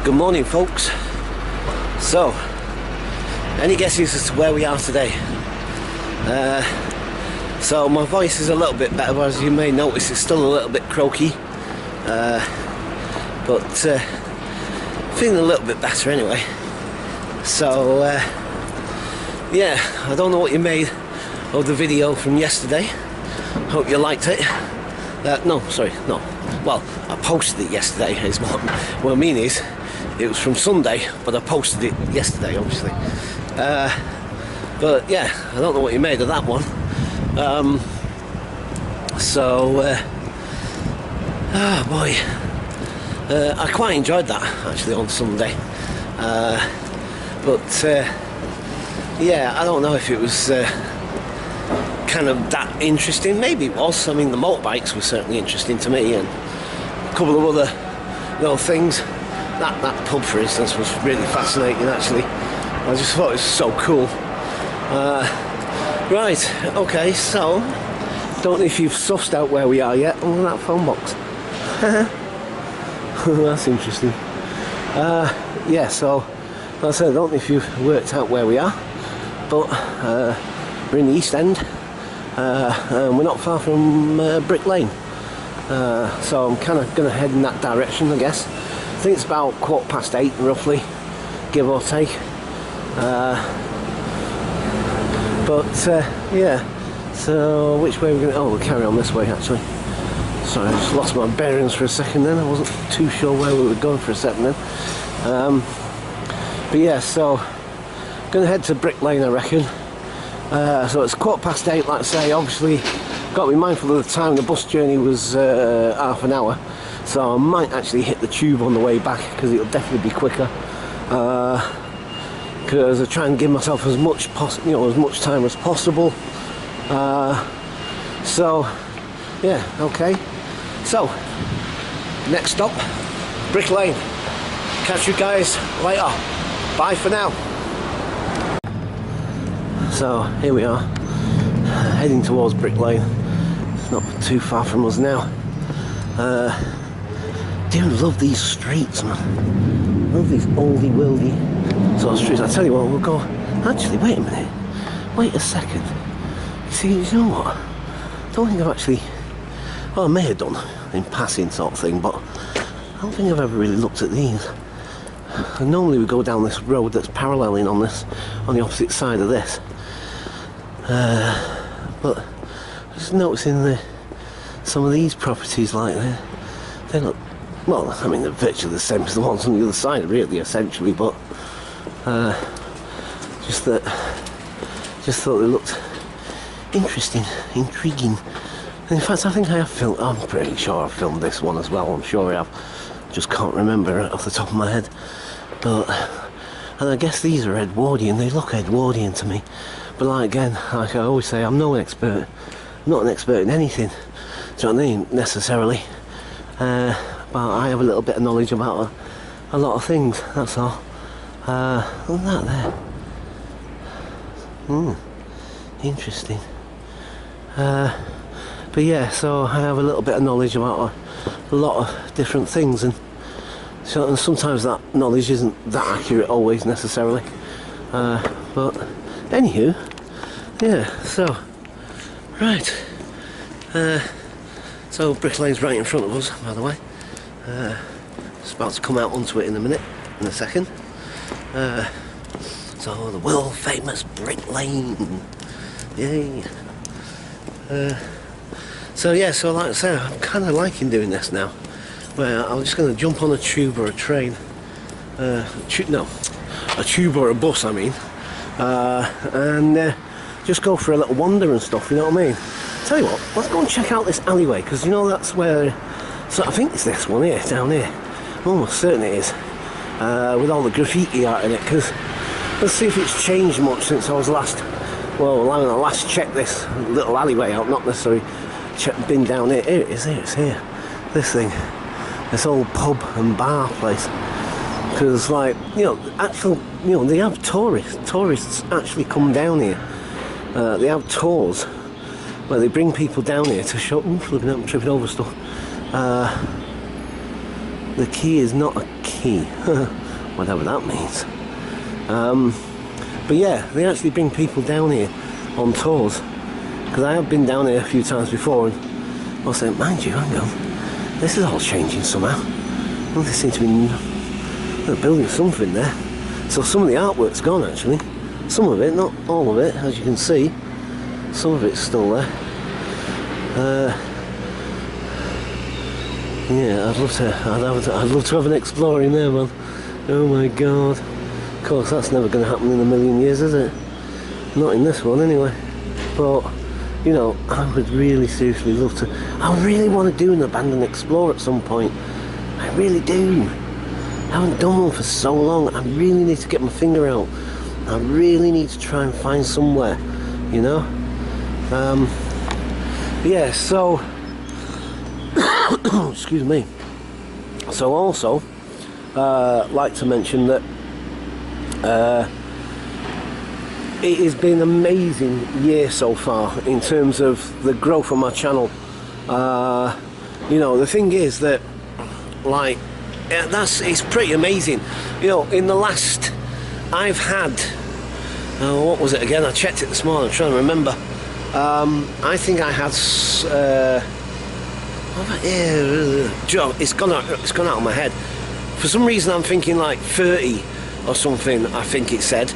Good morning, folks. So, any guesses as to where we are today? So my voice is a little bit better, but as you may notice it's still a little bit croaky, but feeling a little bit better anyway. So yeah, I don't know what you made of the video from yesterday. Hope you liked it. No, well, I posted it yesterday is what I mean is it was from Sunday, but I posted it yesterday, obviously. But yeah, I don't know what you made of that one. Oh boy, I quite enjoyed that actually on Sunday. But yeah, I don't know if it was kind of that interesting. Maybe it was. I mean, the motorbikes were certainly interesting to me, and a couple of other little things. That pub, for instance, was really fascinating actually. I just thought it was so cool. Right, okay, so don't know if you've sussed out where we are yet. Oh, that phone box. That's interesting. Yeah, so like I said, I don't know if you've worked out where we are, but we're in the East End, and we're not far from Brick Lane. So I'm kind of going to head in that direction, I guess. I think it's about 8:15 roughly, give or take. Yeah, so which way are we going to... Oh, we'll carry on this way actually. Sorry, I just lost my bearings for a second then. I wasn't too sure where we were going for a second then. But yeah, so going to head to Brick Lane, I reckon. So it's 8:15, like I say. Obviously got to be mindful of the time. The bus journey was half an hour, so I might actually hit the tube on the way back because it'll definitely be quicker. Because I try and give myself as much as much time as possible. So yeah, okay. So next stop, Brick Lane. Catch you guys later. Bye for now. So here we are, heading towards Brick Lane. It's not too far from us now. Do love these streets, man. Love these oldie worldy sort of streets. I tell you what, we'll go. Actually, wait a minute. Wait a second. See, you know what? I don't think I've actually. Well, I may have done in passing, sort of thing, but I don't think I've ever really looked at these. And normally we go down this road that's paralleling on the opposite side of this. But just noticing some of these properties, like they look. Well, I mean, they're virtually the same as the ones on the other side, really, essentially. But just thought they looked interesting, intriguing. And in fact, I think I have filmed. I'm pretty sure I've filmed this one as well. I'm sure I have. Just can't remember off the top of my head. But and I guess these are Edwardian. They look Edwardian to me. But like I always say, I'm no expert. I'm not an expert in anything. Do you know what I mean? Necessarily. But I have a little bit of knowledge about a lot of things. That's all. Look at that there. Interesting. But yeah, so I have a little bit of knowledge about a lot of different things, and sometimes that knowledge isn't that accurate always necessarily. But anywho, yeah. So right. So Brick Lane's right in front of us, by the way. Just about to come out onto it in a second. So the world famous Brick Lane. Yay. So yeah, so like I say, I'm kind of liking doing this now, where I'm just going to jump on a tube or a train, a tube or a bus, I mean, and just go for a little wander and stuff, you know what I mean? Tell you what, let's go and check out this alleyway, because you know that's where, so I think it's this one here, down here, I'm almost certain it is, with all the graffiti art in it, because let's see if it's changed much since I was last checked this little alleyway out, not necessarily been down here. Here it is, it's here, this thing, this old pub and bar place, because like, they have tourists actually come down here, they have tours where they bring people down here to show. Oof, look at that, I'm tripping over stuff. The key is not a key, whatever that means. But yeah, they actually bring people down here on tours, because I have been down here a few times before, and I said, mind you, hang on, this is all changing somehow. Well, they seem to be building something there. So some of the artwork's gone actually. Some of it, not all of it, as you can see. Some of it's still there. Yeah, I'd love to have an explorer in there, man. Oh my god. Of course, that's never going to happen in a million years, is it? Not in this one, anyway. But, you know, I would really seriously love to. I really want to do an abandoned explorer at some point. I really do. I haven't done one for so long. I really need to get my finger out. I really need to try and find somewhere, you know. Yeah. So, excuse me. So also, like to mention that it has been an amazing year so far in terms of the growth of my channel. You know, the thing is that, like, it's pretty amazing. You know, in the last, I've had, what was it again? I checked it this morning. I'm trying to remember. I think I had. It's gone out of my head. For some reason, I'm thinking like 30 or something. I think it said.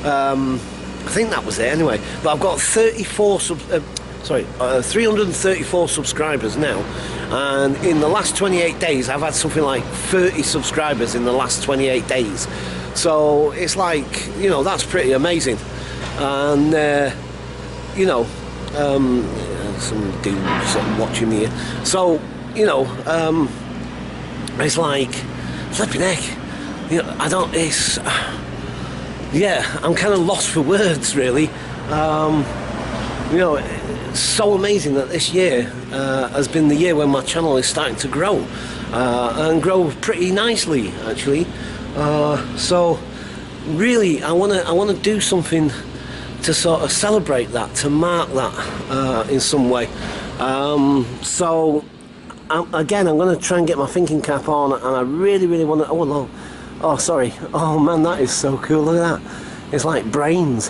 I think that was it anyway. But I've got 334 subscribers now, and in the last 28 days I've had something like 30 subscribers in the last 28 days. So it's like, you know, that's pretty amazing. And you know, some dudes watching me here. So, you know, it's like flipping heck. You know, I don't. It's yeah, I'm kind of lost for words, really. You know, it's so amazing that this year has been the year when my channel is starting to grow, and grow pretty nicely, actually. So, really, I wanna do something to sort of celebrate that, to mark that in some way. So, again, I'm going to try and get my thinking cap on, and I really want to. Oh no. Oh, sorry. Oh man, that is so cool. Look at that. It's like brains.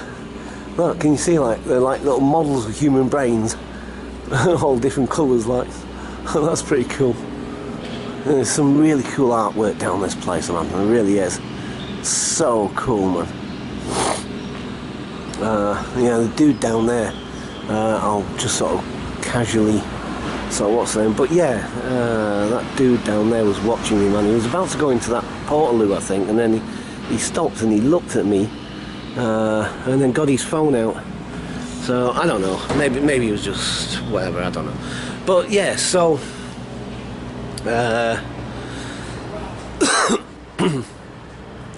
Look, can you see, like, they're like little models of human brains, all different colours, like. That's pretty cool. And there's some really cool artwork down this place, man. It really is. So cool, man. Yeah, the dude down there, I'll just sort of casually sort of watch them. But yeah, that dude down there was watching me, man. He was about to go into that portaloo, I think, and then he stopped and he looked at me, and then got his phone out. So I don't know, maybe he was just whatever, I don't know. But yeah, so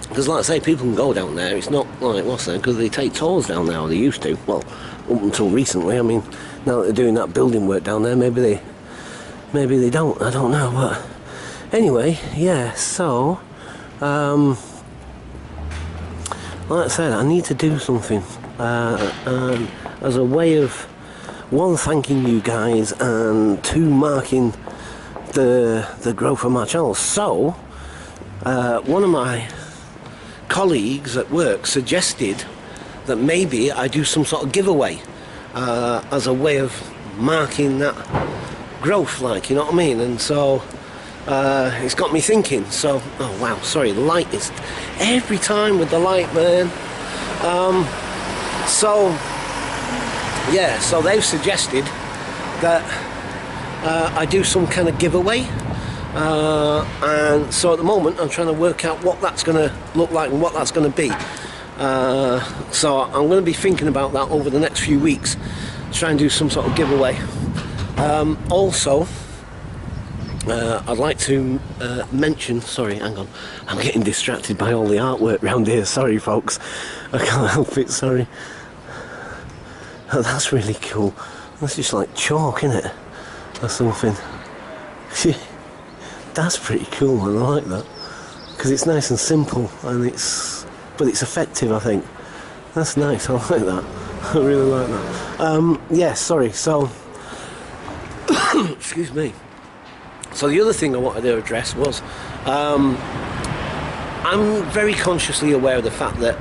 because like I say, people can go down there. It's not like, what's that, because they take tours down there, or they used to. Well, up until recently. I mean, now that they're doing that building work down there, maybe they don't, I don't know. But anyway, yeah, so like I said, I need to do something as a way of, one, thanking you guys, and two, marking the growth of my channel. So one of my colleagues at work suggested that maybe I do some sort of giveaway as a way of marking that growth, like, you know what I mean? And so it's got me thinking. So, oh wow, sorry, the light is every time with the light, man. So yeah, so they've suggested that I do some kind of giveaway. And so at the moment I'm trying to work out what that's going to look like and what that's going to be. So I'm going to be thinking about that over the next few weeks, try and do some sort of giveaway. Also, I'd like to mention, sorry, hang on, I'm getting distracted by all the artwork around here, sorry folks, I can't help it, sorry. Oh, that's really cool. That's just like chalk, isn't it? Or something. That's pretty cool, and I like that. Because it's nice and simple, and but it's effective, I think. That's nice, I like that. I really like that. Yeah, sorry, so excuse me. So the other thing I wanted to address was, I'm very consciously aware of the fact that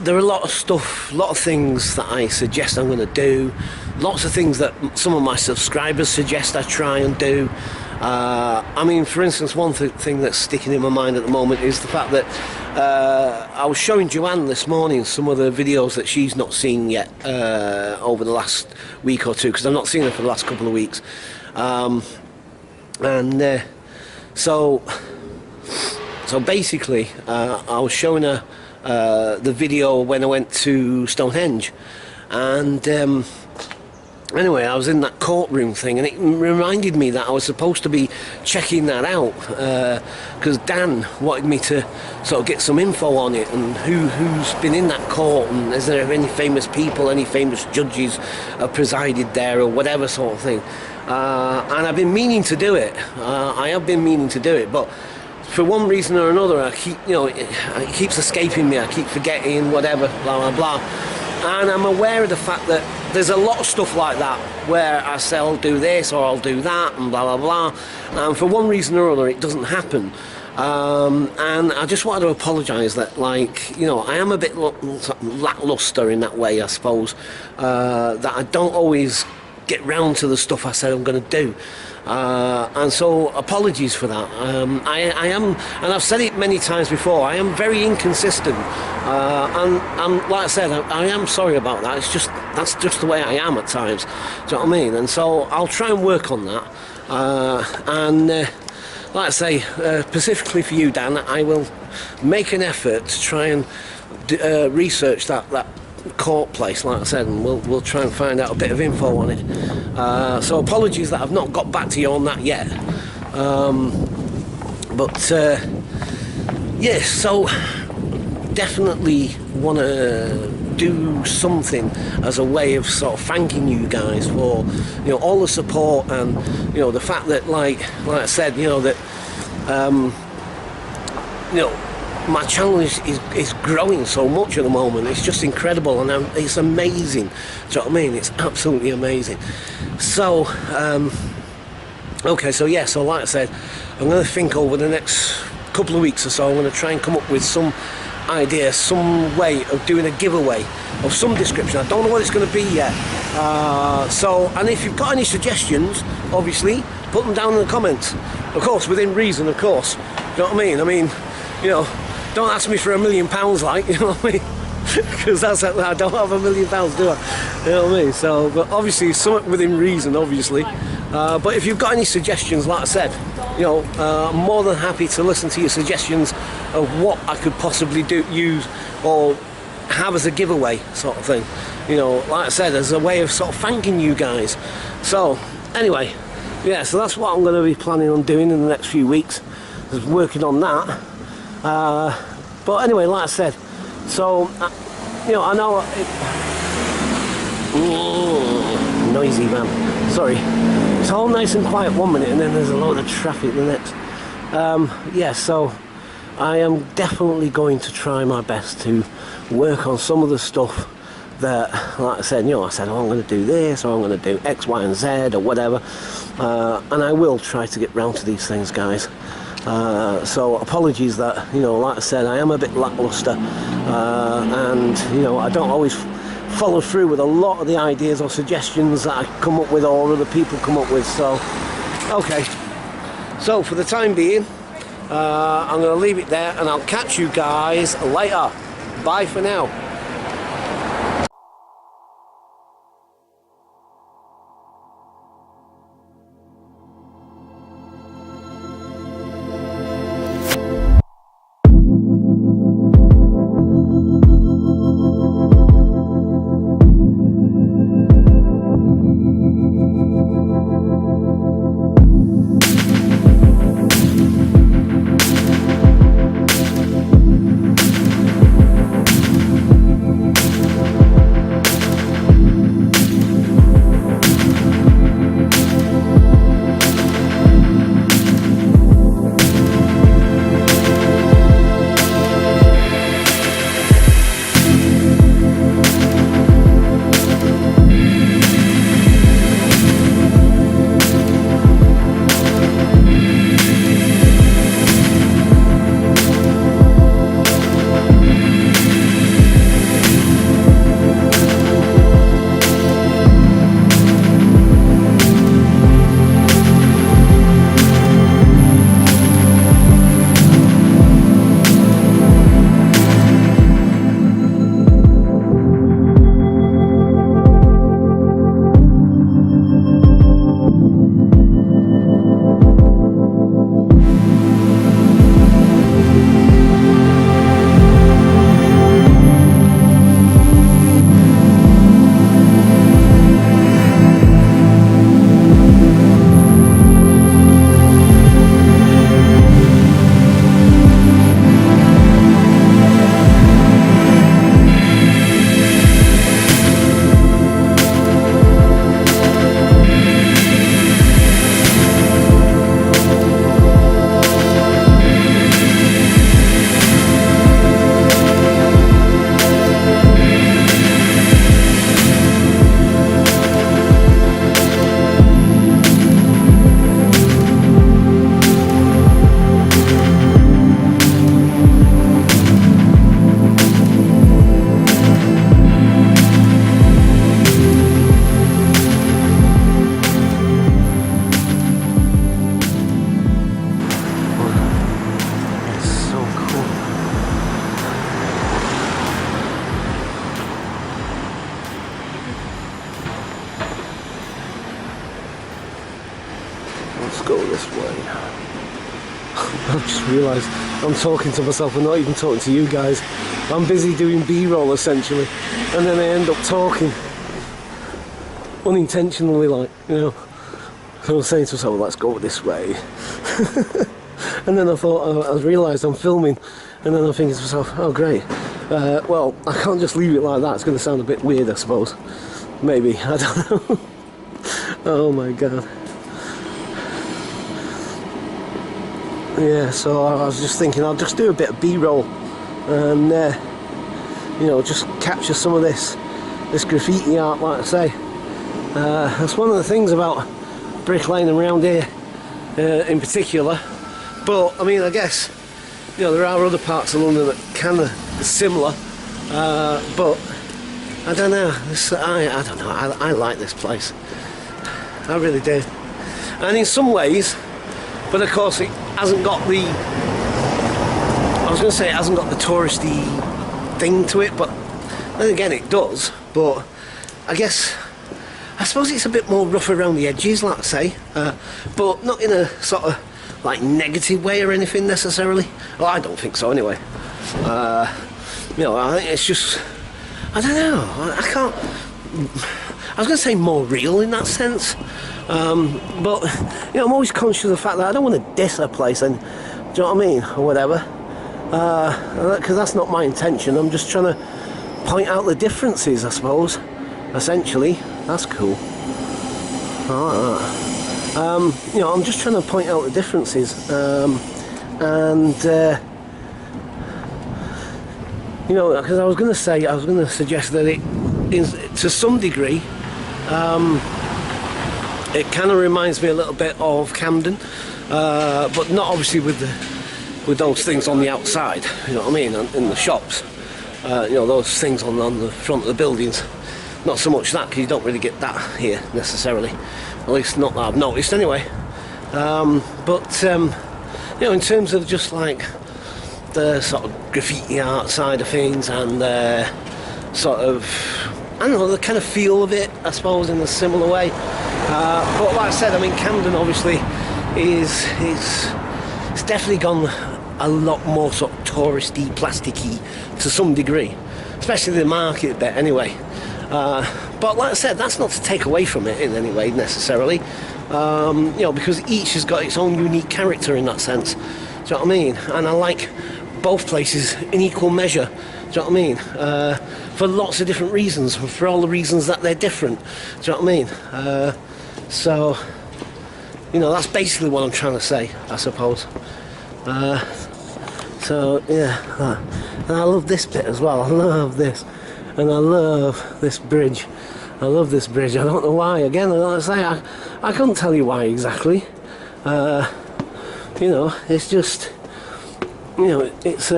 there are a lot of stuff, a lot of things that I suggest I'm going to do, lots of things that some of my subscribers suggest I try and do. I mean, for instance, one thing that's sticking in my mind at the moment is the fact that I was showing Joanne this morning some of the videos that she's not seen yet over the last week or two, because I've not seen her for the last couple of weeks. So basically, I was showing her the video when I went to Stonehenge, and anyway, I was in that courtroom thing, and it reminded me that I was supposed to be checking that out, because Dan wanted me to sort of get some info on it, and who's been in that court, and is there any famous people, any famous judges presided there, or whatever sort of thing. And I've been meaning to do it. I have been meaning to do it, but for one reason or another, I keep, it keeps escaping me. I keep forgetting, whatever, blah blah blah. And I'm aware of the fact that there's a lot of stuff like that where I say I'll do this or I'll do that and blah blah blah, and for one reason or other it doesn't happen. And I just wanted to apologise that, like, I am a bit lacklustre in that way, I suppose, that I don't always get round to the stuff I said I'm going to do. And so apologies for that. I am, and I've said it many times before, I am very inconsistent, and like I said, I am sorry about that. That's just the way I am at times. Do you know what I mean? And so I'll try and work on that. Like I say, specifically for you, Dan, I will make an effort to try and research that court place, like I said, and we'll try and find out a bit of info on it. So apologies that I've not got back to you on that yet. Yes, so definitely want to do something as a way of sort of thanking you guys for all the support, and the fact that, like I said, that my channel is growing so much at the moment. It's just incredible, and it's amazing. Do you know what I mean? It's absolutely amazing. So okay, so yeah, so like I said, I'm going to think over the next couple of weeks or so. I'm going to try and come up with some idea, some way of doing a giveaway of some description. I don't know what it's going to be yet. And if you've got any suggestions, obviously put them down in the comments, of course, within reason, of course. Do you know what I mean? Don't ask me for £1 million, like, you know what I mean? Because I don't have £1 million, do I? You know what I mean? So, but obviously, something within reason, obviously. But if you've got any suggestions, like I said, I'm more than happy to listen to your suggestions of what I could possibly use or have as a giveaway, sort of thing. Like I said, as a way of sort of thanking you guys. So, anyway, yeah, so that's what I'm going to be planning on doing in the next few weeks, is working on that. But anyway, like I said, so I know noisy van. Sorry, it's all nice and quiet one minute, and then there's a load of traffic the next. Yeah, so I am definitely going to try my best to work on some of the stuff that, like I said, I said, I'm going to do this, or I'm going to do X, Y, and Z, or whatever, and I will try to get round to these things, guys. So apologies that, like I said, I am a bit lackluster, and I don't always follow through with a lot of the ideas or suggestions that I come up with or other people come up with. So okay, so for the time being, I'm going to leave it there, and I'll catch you guys later. Bye for now. I've just realised I'm talking to myself, I'm not even talking to you guys. I'm busy doing B-roll essentially, and then I end up talking unintentionally, like, you know. So I was saying to myself, well, let's go this way. And then I thought, I realised I'm filming, and then I'm thinking to myself, oh great, well, I can't just leave it like that, it's going to sound a bit weird, I suppose. Maybe, I don't know. Oh my god. Yeah, so I was just thinking I'll just do a bit of B-roll and you know, just capture some of this graffiti art, like I say. That's one of the things about bricklaying around here in particular. But I mean, I guess, you know, there are other parts of London that kind of similar, but I don't know. I don't know. I like this place. I really do. And in some ways, but of course it hasn't got the, I was going to say it hasn't got the touristy thing to it, but then again it does. But I guess, I suppose it's a bit more rough around the edges, like I say, but not in a sort of like negative way or anything necessarily. Well, I don't think so anyway. You know, I think it's just, I don't know, I can't, I was going to say more real in that sense, but you know, I'm always conscious of the fact that I don't want to diss a place, and do you know what I mean, or whatever, because that's not my intention. I'm just trying to point out the differences, I suppose, essentially. That's cool. You know, I'm just trying to point out the differences, and you know, because I was going to suggest that it is, to some degree, it kind of reminds me a little bit of Camden, but not obviously with those things on the outside, you know what I mean, in the shops, you know, those things on the front of the buildings. Not so much that, because you don't really get that here necessarily, at least not that I've noticed anyway. But you know, in terms of just like the sort of graffiti art side of things, and sort of, I don't know, the kind of feel of it, I suppose, in a similar way. But like I said, I mean, Camden obviously it's definitely gone a lot more sort of touristy, plasticky to some degree, especially the market bit anyway. But like I said, that's not to take away from it in any way necessarily, you know, because each has got its own unique character in that sense. Do you know what I mean? And I like both places in equal measure. Do you know what I mean? For lots of different reasons, for all the reasons that they're different. Do you know what I mean? So, you know, that's basically what I'm trying to say, I suppose. So yeah, and I love this bit as well. I love this. And I love this bridge. I love this bridge. I don't know why. Again, like I say, I couldn't tell you why exactly. You know, it's just, you know, it's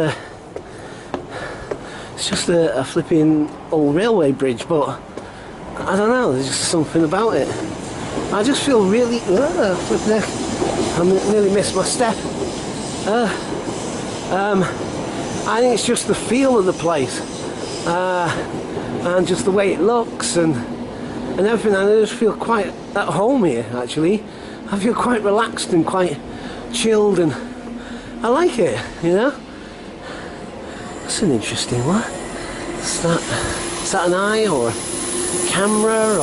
just a flipping old railway bridge. But I don't know. There's just something about it. I just feel really. Flipping heck! I nearly missed my step. I think it's just the feel of the place. And just the way it looks and everything, and I just feel quite at home here actually. I feel quite relaxed and quite chilled, and I like it, you know. That's an interesting one. Is that an eye or a camera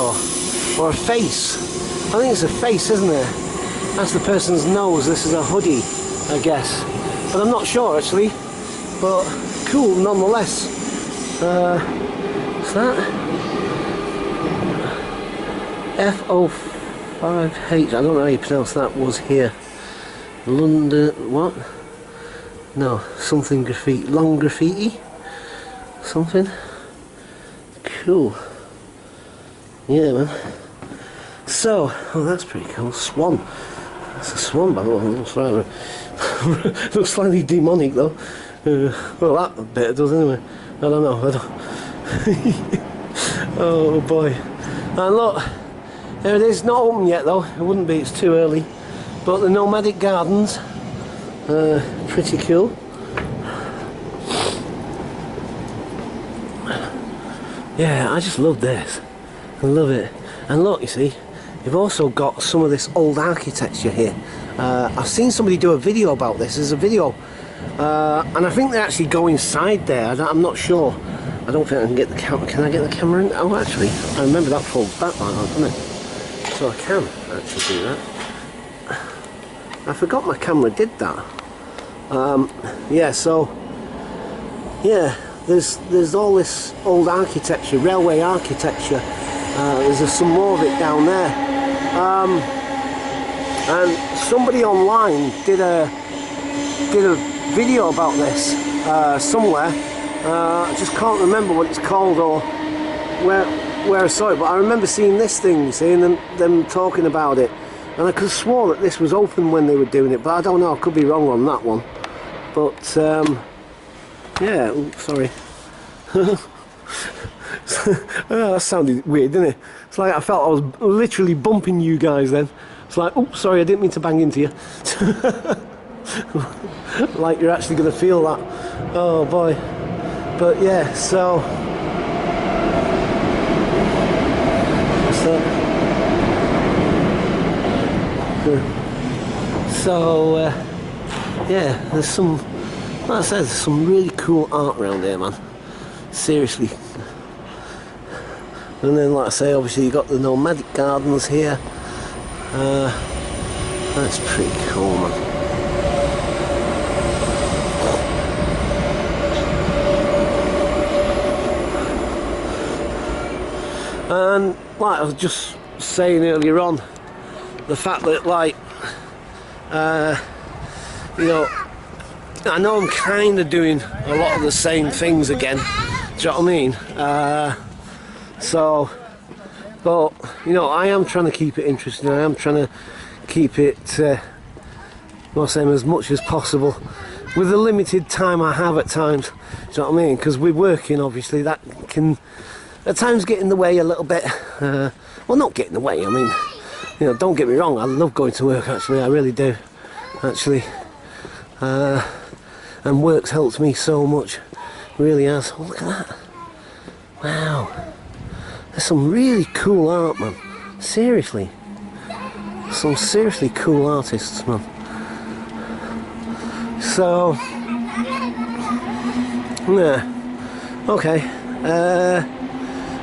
or a face? I think it's a face, isn't it? That's the person's nose. This is a hoodie, I guess, but I'm not sure actually, but cool nonetheless. What's that? F05H, I don't know how you pronounce that, was here. London, what? No, something graffiti, long graffiti? Something? Cool. Yeah, man. So, oh, that's pretty cool. Swan. That's a swan, by the way. Looks slightly demonic though. Well, that bit does anyway. I don't know. Oh boy. And look, there it is. Not open yet though. It wouldn't be, it's too early. But the Nomadic Gardens, pretty cool. Yeah, I just love this. I love it. And look, you see, you've also got some of this old architecture here I've seen somebody do a video about this. There's a video, and I think they actually go inside there. I'm not sure. I don't think I can get the camera. Can I get the camera in? Oh, actually, I remember that folds back like that, doesn't it? So I can actually do that. I forgot my camera did that. Yeah, so yeah, there's all this old architecture, railway architecture. There's some more of it down there. And somebody online did a video about this somewhere. I just can't remember what it's called or where I saw it, but I remember seeing this thing, seeing them talking about it, and I could have swore that this was open when they were doing it, but I don't know, I could be wrong on that one. But yeah, oops, sorry. That sounded weird, didn't it? It's like I felt I was literally bumping you guys then. It's like, oops, sorry, I didn't mean to bang into you. Like you're actually going to feel that. Oh boy. But yeah, so yeah, there's some, like I said, there's some really cool art around here, man. Seriously. And then, like I say, obviously you got the nomadic gardens here. That's pretty cool, man. And like I was just saying earlier on, the fact that, like, you know, I know I'm kind of doing a lot of the same things again. Do you know what I mean? So, but you know, I am trying to keep it interesting. I am trying to keep it, well, same as much as possible, with the limited time I have at times. Do you know what I mean? Because we're working, obviously, that can at times get in the way a little bit. Well, not get in the way. I mean, you know, don't get me wrong. I love going to work. Actually, I really do. Actually, and work's helped me so much. Really has. Oh, look at that! Wow. There's some really cool art, man. Seriously. Some seriously cool artists, man. So, yeah. Okay.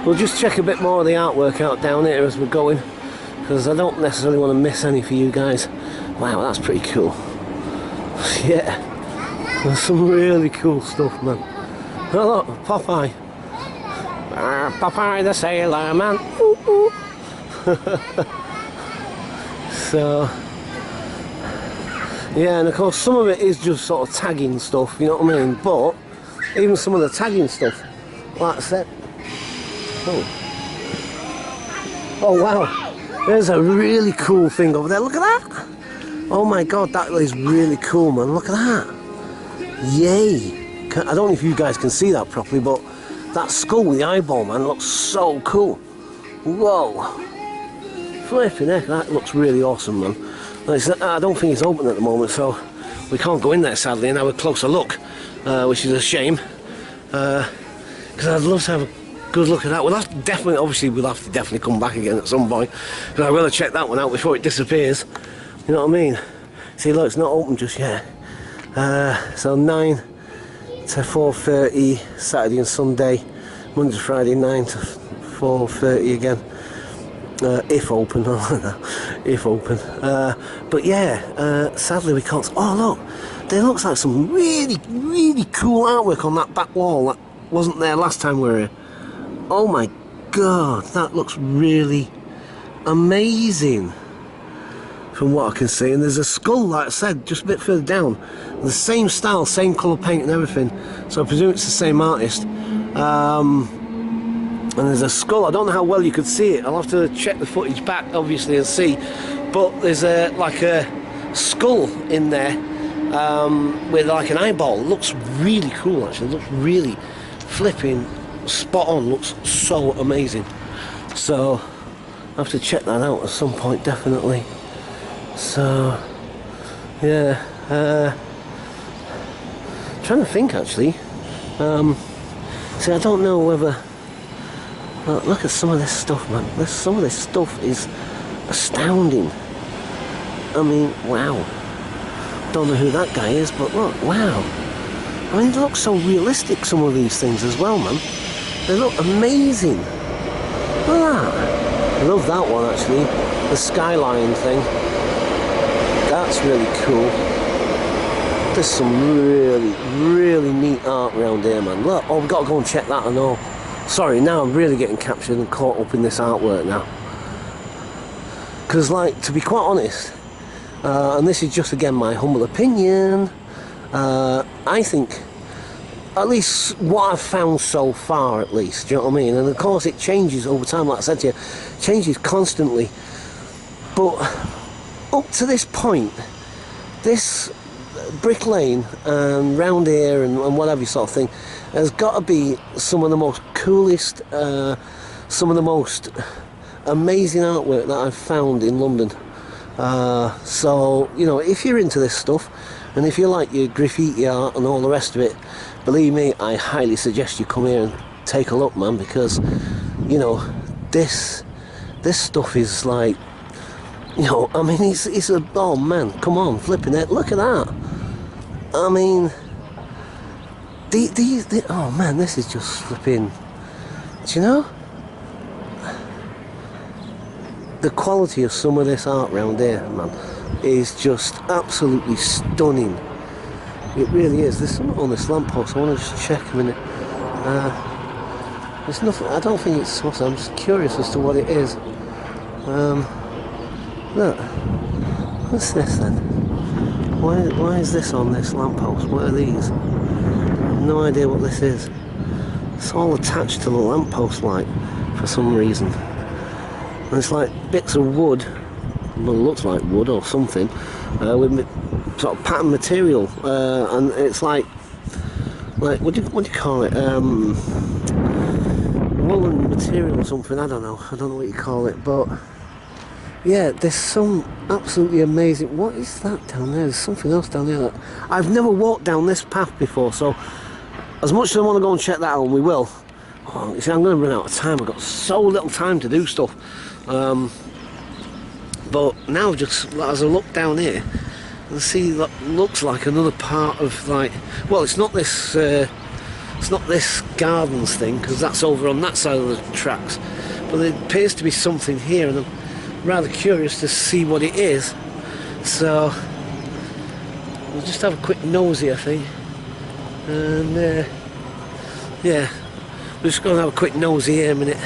We'll just check a bit more of the artwork out down here as we're going, because I don't necessarily want to miss any for you guys. Wow, that's pretty cool. Yeah. There's some really cool stuff, man. Oh, look, Popeye. Popeye the Sailor Man. Ooh, ooh. So, yeah, and of course some of it is just sort of tagging stuff, you know what I mean? But even some of the tagging stuff, like I said. Oh wow, there's a really cool thing over there. Look at that. Oh my god, that is really cool, man. Look at that. Yay. I don't know if you guys can see that properly, but that skull with the eyeball, man, looks so cool. Whoa. Flipping heck, that looks really awesome, man. I don't think it's open at the moment, so we can't go in there, sadly, and have a closer look, which is a shame. Because I'd love to have a good look at that. We'll have to definitely, obviously, we'll have to definitely come back again at some point. But I will check that one out before it disappears. You know what I mean? See, look, it's not open just yet. So 9 to 4:30 Saturday and Sunday, Monday to Friday 9 to 4:30 again. If open, if open. But yeah, sadly we can't. Oh look, there looks like some really, really cool artwork on that back wall that wasn't there last time we were here. Oh my god, that looks really amazing from what I can see. And there's a skull, like I said, just a bit further down. The same style, same colour paint and everything. So I presume it's the same artist. And there's a skull. I don't know how well you could see it. I'll have to check the footage back, obviously, and see. But there's like a skull in there with like an eyeball. It looks really cool, actually. It looks really flipping spot on. Looks so amazing. So I have to check that out at some point, definitely. So yeah, trying to think actually. See, I don't know whether. Look at some of this stuff, man. Some of this stuff is astounding. I mean, wow. Don't know who that guy is, but look, wow. I mean, they look so realistic, some of these things as well, man. They look amazing. Look at that. I love that one, actually. The skyline thing. That's really cool. There's some really, really neat art around here, man. Look, oh, we've got to go and check that, I know. Sorry, now I'm really getting captured and caught up in this artwork now. Because, like, to be quite honest, and this is just, again, my humble opinion, I think, at least what I've found so far, at least, do you know what I mean? And, of course, it changes over time, like I said to you, changes constantly. But up to this point, this Brick Lane and round here and whatever sort of thing has got to be some of the most coolest, some of the most amazing artwork that I've found in London. So, you know, if you're into this stuff and if you like your graffiti art and all the rest of it, believe me, I highly suggest you come here and take a look, man, because, you know, this stuff is like, you know, I mean, it's a, oh man, come on, flipping it, look at that. I mean, oh man, this is just flipping, do you know? The quality of some of this art round here, man, is just absolutely stunning. It really is. There's something on this lamppost. I want to just check a minute. There's nothing. I don't think it's. I'm just curious as to what it is. Look, what's this then? Why is this on this lamppost? What are these? No idea what this is. It's all attached to the lamppost, like, for some reason. And it's like bits of wood, well, it looks like wood or something, with sort of pattern material, and it's like what do you call it? Woolen material or something. I don't know what you call it, but yeah, there's some absolutely amazing. What is that down there? There's something else down there that I've never walked down this path before. So as much as I want to go and check that out, and we will. Oh, you see, I'm going to run out of time. I've got so little time to do stuff. But now, just as I look down here, I see that looks like another part of, like, well, it's not this gardens thing, because that's over on that side of the tracks. But there appears to be something here, and I'm rather curious to see what it is. So we'll just have a quick nosy, I think, and yeah. We're just going to have a quick nosy here a minute,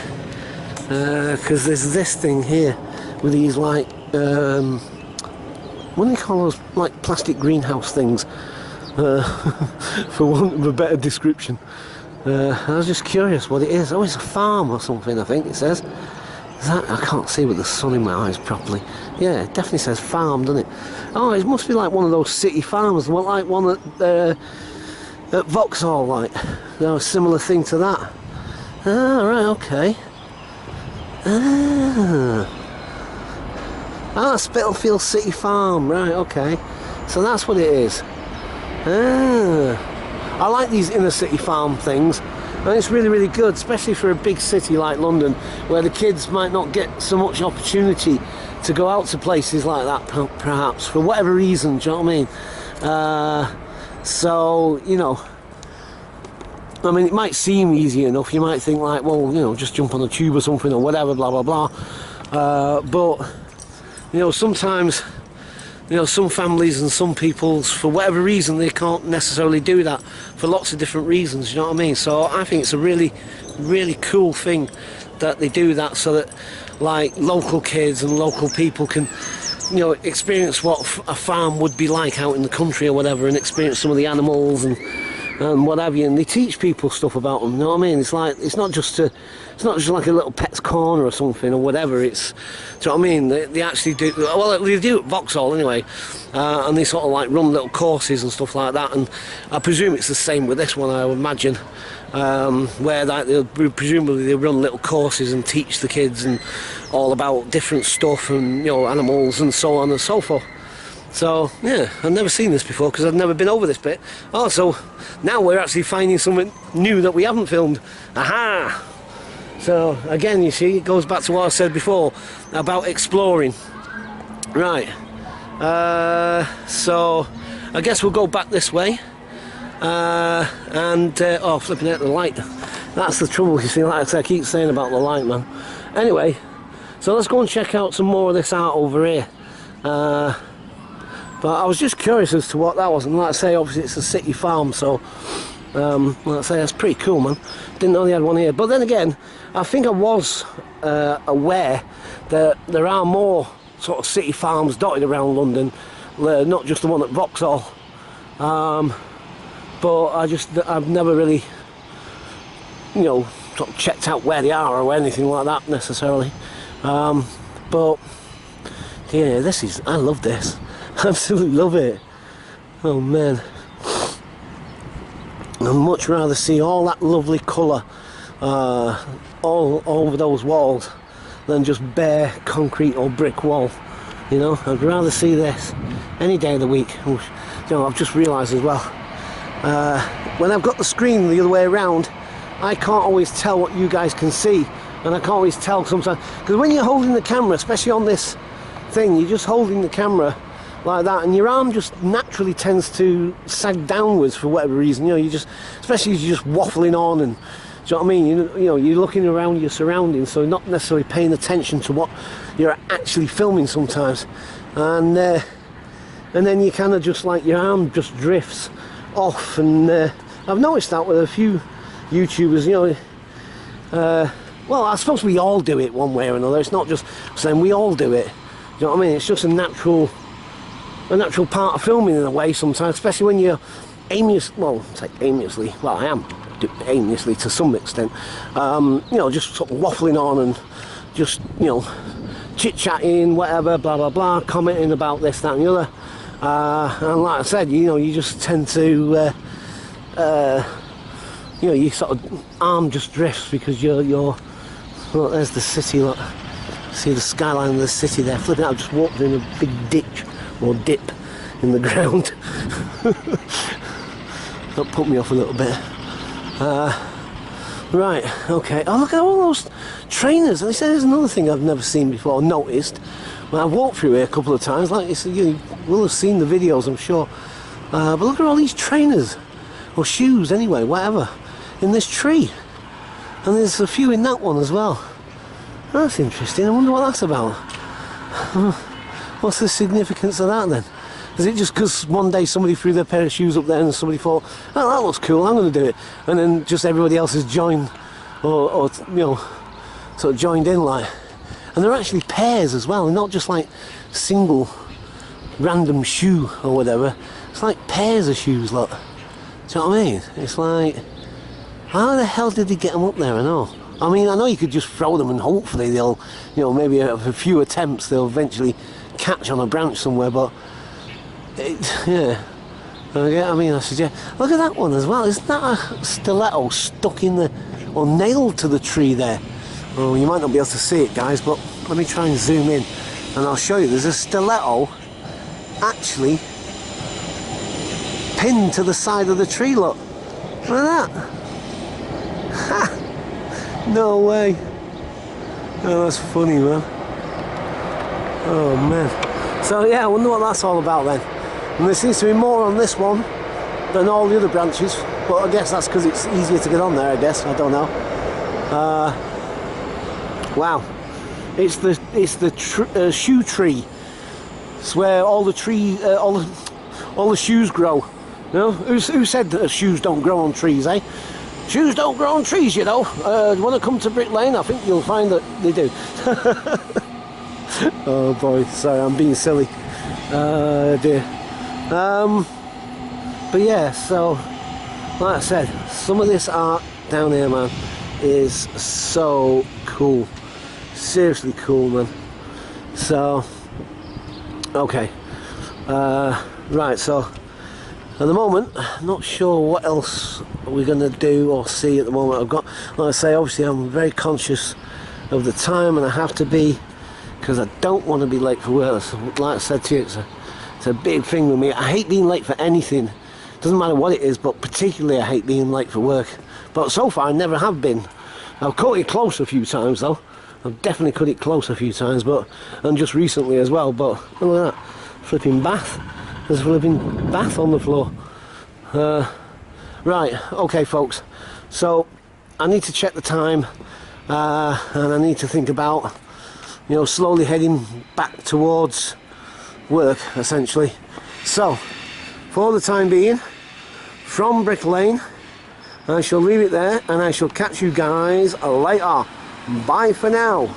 because there's this thing here with these, like, what do you call those, like, plastic greenhouse things, for want of a better description. I was just curious what it is. Oh, it's a farm or something, I think it says. Is that, I can't see with the sun in my eyes properly. Yeah, it definitely says farm, doesn't it? Oh, it must be like one of those city farms, well, like one at Vauxhall, like, you know, a similar thing to that. Ah, right, okay. Spitalfield City Farm, right, okay. So that's what it is. I like these inner city farm things, and it's really, really good, especially for a big city like London, where the kids might not get so much opportunity to go out to places like that, perhaps, for whatever reason, do you know what I mean? So, you know, I mean, it might seem easy enough. You might think, like, well, you know, just jump on a tube or something or whatever, blah, blah, blah. But, you know, sometimes, you know, some families and some people, for whatever reason, they can't necessarily do that for lots of different reasons, you know what I mean? So I think it's a really, really cool thing that they do that, so that, like, local kids and local people can, you know, experience what a farm would be like out in the country or whatever, and experience some of the animals and what have you, and they teach people stuff about them, you know what I mean? It's like, it's not just like a little pet's corner or something or whatever. It's, do you know what I mean? They actually do, well, they do at Vauxhall anyway, and they sort of like run little courses and stuff like that, and I presume it's the same with this one, I would imagine, where like, presumably they run little courses and teach the kids and all about different stuff and, you know, animals and so on and so forth. So, yeah, I've never seen this before because I've never been over this bit. Oh, so now we're actually finding something new that we haven't filmed. Aha! So, again, you see, it goes back to what I said before about exploring. Right, So I guess we'll go back this way. Oh, flipping out the light. That's the trouble, you see, like I keep saying about the light, man. Anyway, so let's go and check out some more of this art over here. But I was just curious as to what that was, and like I say, obviously it's a city farm, so like I say, that's pretty cool, man. Didn't know they had one here. But then again, I think I was aware that there are more sort of city farms dotted around London, not just the one at Vauxhall. But I've never really, you know, sort of checked out where they are or anything like that necessarily. But yeah, I love this. Absolutely love it. Oh man. I'd much rather see all that lovely colour all over those walls than just bare concrete or brick wall. You know, I'd rather see this any day of the week. You know, I've just realised as well, when I've got the screen the other way around, I can't always tell what you guys can see, and I can't always tell sometimes, because when you're holding the camera, especially on this thing, you're just holding the camera like that, and your arm just naturally tends to sag downwards for whatever reason. You know, you just, especially as you're just waffling on, and do you know what I mean? You know, you're looking around your surroundings, so not necessarily paying attention to what you're actually filming sometimes, and then you kind of just like your arm just drifts off, and I've noticed that with a few YouTubers. You know, well, I suppose we all do it one way or another. It's not just saying we all do it. Do you know what I mean? It's just a natural part of filming in a way sometimes, especially when you're aimlessly, well, I am aimlessly to some extent, you know, just sort of waffling on and just, you know, chit-chatting, whatever, blah blah blah, commenting about this, that and the other, and like I said, you know, you just tend to you know, you sort of arm just drifts because you're look, there's the city, look, see the skyline of the city there, flipping out. I've just walked in a big ditch or dip in the ground. That put me off a little bit. Right, okay. Oh, look at all those trainers. And there's another thing I've never seen before, noticed. Well, I've walked through here a couple of times, like you will have seen the videos, I'm sure. But look at all these trainers, or shoes anyway, whatever, in this tree. And there's a few in that one as well. That's interesting. I wonder what that's about. What's the significance of that then? Is it just because one day somebody threw their pair of shoes up there and somebody thought, oh, that looks cool, I'm going to do it, and then just everybody else has joined, or you know, sort of joined in, like. And they're actually pairs as well, and not just like single random shoe or whatever. It's like pairs of shoes, look. Do you know what I mean? It's like, how the hell did they get them up there? I know. I mean, I know you could just throw them and hopefully they'll, you know, maybe a few attempts they'll eventually catch on a branch somewhere, but yeah. Okay, I mean, I suggest, look at that one as well. Isn't that a stiletto stuck in the, or nailed to the tree there? Oh, you might not be able to see it, guys, but let me try and zoom in and I'll show you. There's a stiletto actually pinned to the side of the tree, look. Look at that. Ha! No way. Oh, that's funny, man. Oh, man. So, yeah, I wonder what that's all about then. And there seems to be more on this one than all the other branches, but I guess that's because it's easier to get on there, I guess. I don't know. Wow. It's the shoe tree. It's where all the all the shoes grow. You know? Who said that shoes don't grow on trees, eh? Shoes don't grow on trees, you know. You want to come to Brick Lane? I think you'll find that they do. Oh boy, sorry, I'm being silly. Dear. But yeah, so like I said, some of this art down here, man, is so cool. Seriously cool, man. So okay, right, so at the moment, not sure what else we're going to do or see at the moment. I've got, like I say, obviously I'm very conscious of the time, and I have to be, because I don't want to be late for work. Like I said to you, it's a big thing with me. I hate being late for anything. Doesn't matter what it is, but particularly I hate being late for work. But so far I never have been. I've cut it close a few times though. I've definitely cut it close a few times, but, and just recently as well. But look at that, flipping bath. There's a flipping bath on the floor. Right, okay folks, so I need to check the time, and I need to think about, you know, slowly heading back towards work, essentially. So, for the time being, from Brick Lane, I shall leave it there, and I shall catch you guys later. Bye for now.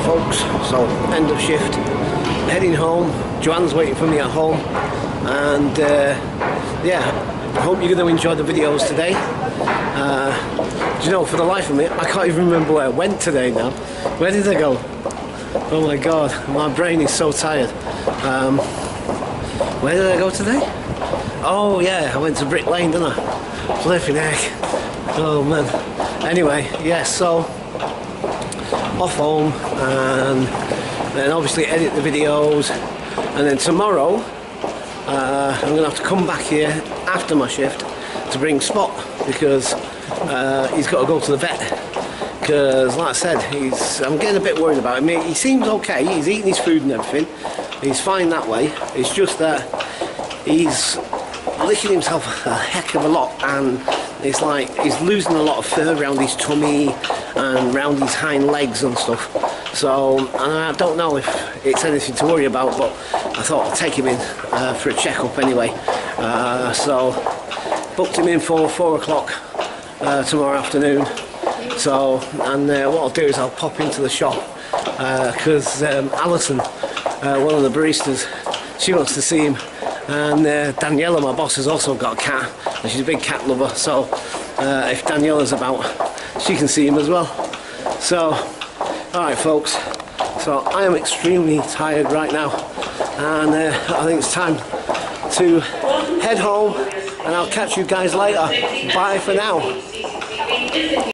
Folks, so end of shift, heading home. Joanne's waiting for me at home, and yeah, I hope you're going to enjoy the videos today. Do you know, for the life of me, I can't even remember where I went today now. Where did I go? Oh my god, my brain is so tired. Where did I go today? Oh yeah, I went to Brick Lane, didn't I? Flipping heck. Oh man. Anyway, yeah, so off home, and then obviously edit the videos, and then tomorrow I'm gonna have to come back here after my shift to bring Spot, because he's got to go to the vet, because like I said, I'm getting a bit worried about him. He seems okay, he's eating his food and everything, he's fine that way. It's just that he's licking himself a heck of a lot, and it's like he's losing a lot of fur around his tummy and around his hind legs and stuff. So, and I don't know if it's anything to worry about, but I thought I'd take him in for a checkup anyway. So, booked him in for 4 o'clock tomorrow afternoon. So, and what I'll do is I'll pop into the shop, because Alison, one of the baristas, she wants to see him. And Daniela, my boss, has also got a cat, and she's a big cat lover, so if Daniela's about, she can see him as well. So, alright folks, so I am extremely tired right now, and I think it's time to head home, and I'll catch you guys later. Bye for now.